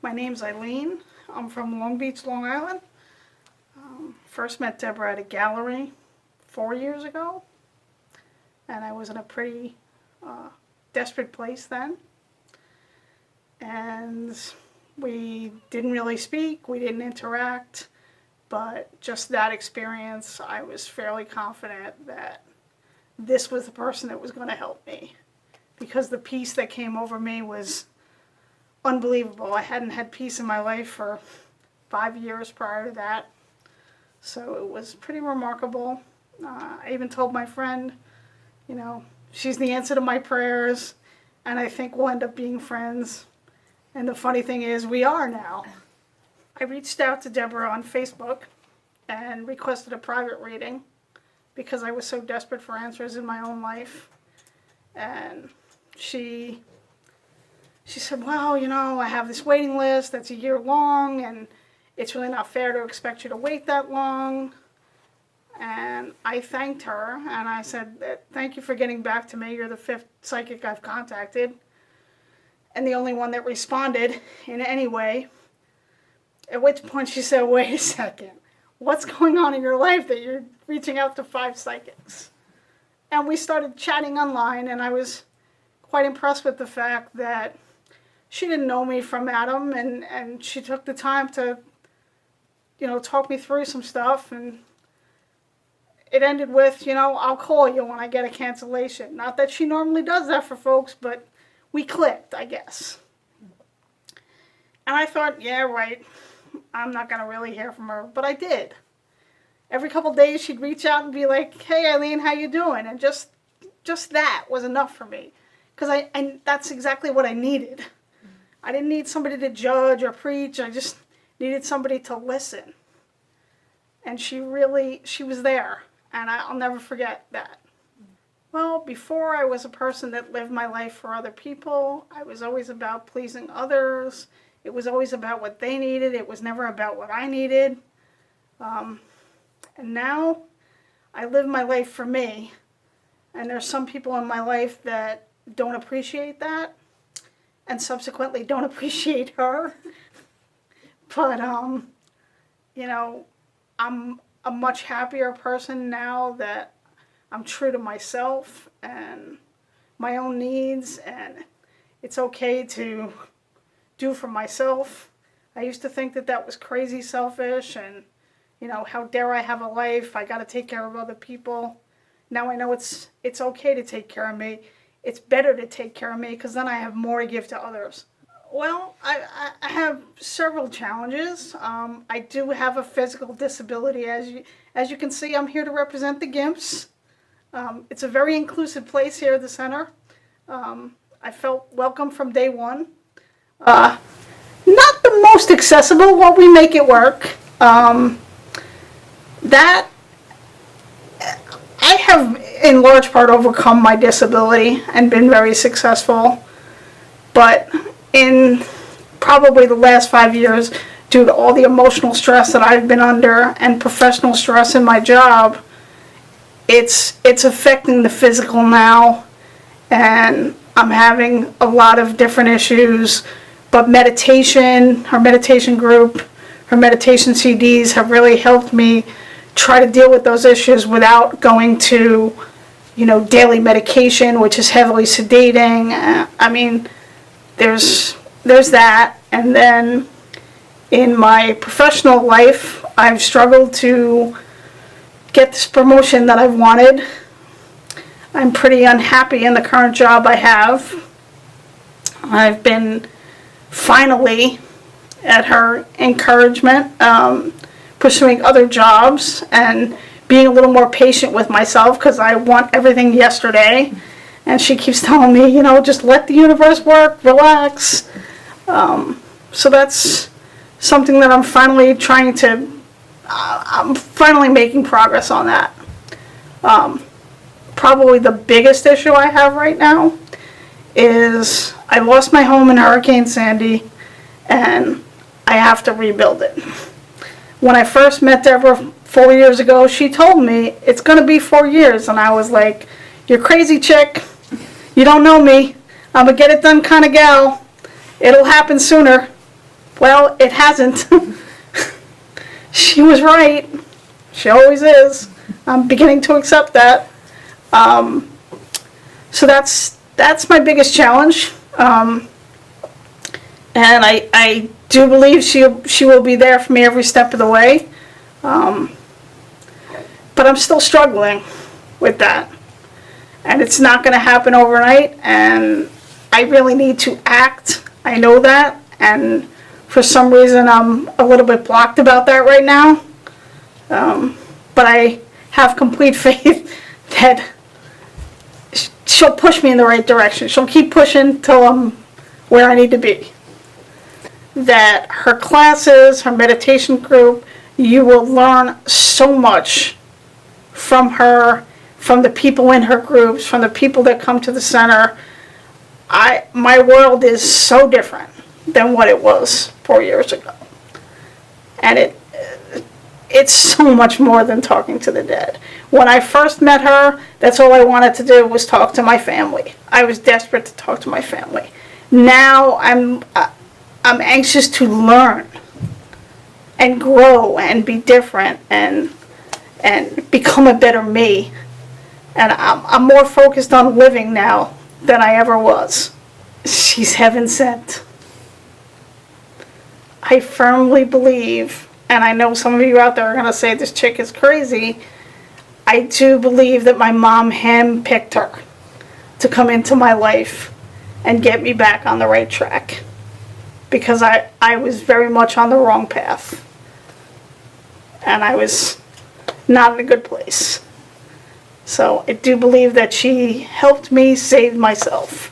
My name's Eileen. I'm from Long Beach, Long Island. First met Deborah at a gallery 4 years ago, and I was in a pretty desperate place then. And we didn't really speak, we didn't interact, but just that experience, I was fairly confident that this was the person that was going to help me, because the peace that came over me was unbelievable. I hadn't had peace in my life for 5 years prior to that, so it was pretty remarkable. I even told my friend, she's the answer to my prayers, and I think we'll end up being friends. And the funny thing is, we are now. I reached out to Deborah on Facebook and requested a private reading because I was so desperate for answers in my own life. And she said, well, I have this waiting list that's a year long, and it's really not fair to expect you to wait that long. And I thanked her, and I said, thank you for getting back to me. You're the 5th psychic I've contacted, and the only one that responded in any way. At which point she said, wait a second, what's going on in your life that you're reaching out to 5 psychics? And we started chatting online, and I was quite impressed with the fact that she didn't know me from Adam, and she took the time to, talk me through some stuff, and it ended with, I'll call you when I get a cancellation. Not that she normally does that for folks, but we clicked, I guess. And I thought, yeah, right, I'm not going to really hear from her, but I did. Every couple days she'd reach out and be like, hey, Eileen, how you doing? And just that was enough for me, because I that's exactly what I needed. I didn't need somebody to judge or preach. I just needed somebody to listen. And she was there, and I'll never forget that. Well, before I was a person that lived my life for other people. I was always about pleasing others. It was always about what they needed. It was never about what I needed. And now I live my life for me. And there's some people in my life that don't appreciate that, and subsequently don't appreciate her. But, I'm a much happier person now that I'm true to myself and my own needs, and it's okay to do for myself. I used to think that was crazy selfish, and, how dare I have a life? I got to take care of other people. Now I know it's okay to take care of me. It's better to take care of me, because then I have more to give to others. Well, I have several challenges. I do have a physical disability. As you can see, I'm here to represent the GIMPs. It's a very inclusive place here at the center. I felt welcome from day one. Not the most accessible, but we make it work. That I have in large part overcome my disability and been very successful. But in probably the last 5 years, due to all the emotional stress that I've been under and professional stress in my job, it's affecting the physical now, and I'm having a lot of different issues. But meditation, her meditation group, her meditation CDs have really helped me try to deal with those issues without going to, daily medication, which is heavily sedating. There's that. And then in my professional life, I've struggled to get this promotion that I've wanted. I'm pretty unhappy in the current job I have. I've been finally, at her encouragement, pursuing other jobs and being a little more patient with myself, because I want everything yesterday. And she keeps telling me, just let the universe work, relax. So that's something that I'm finally I'm finally making progress on that. Probably the biggest issue I have right now is I lost my home in Hurricane Sandy, and I have to rebuild it. When I first met Deborah 4 years ago, she told me it's going to be 4 years, and I was like, you're crazy, chick. You don't know me. I'm a get it done kind of gal. It'll happen sooner. Well, it hasn't. She was right. She always is. I'm beginning to accept that. So that's my biggest challenge. And I do believe she will be there for me every step of the way. But I'm still struggling with that. And it's not going to happen overnight. And I really need to act. I know that. And for some reason, I'm a little bit blocked about that right now. But I have complete faith that she'll push me in the right direction. She'll keep pushing till I'm where I need to be. That her classes, her meditation group, you will learn so much from her, from the people in her groups, from the people that come to the center. My world is so different than what it was 4 years ago. And it's so much more than talking to the dead. When I first met her, that's all I wanted to do was talk to my family. I was desperate to talk to my family. Now I'm anxious to learn and grow and be different and become a better me. And I'm more focused on living now than I ever was. She's heaven sent. I firmly believe, and I know some of you out there are going to say this chick is crazy, I do believe that my mom handpicked her to come into my life and get me back on the right track. Because I was very much on the wrong path. And I was not in a good place. So I do believe that she helped me save myself.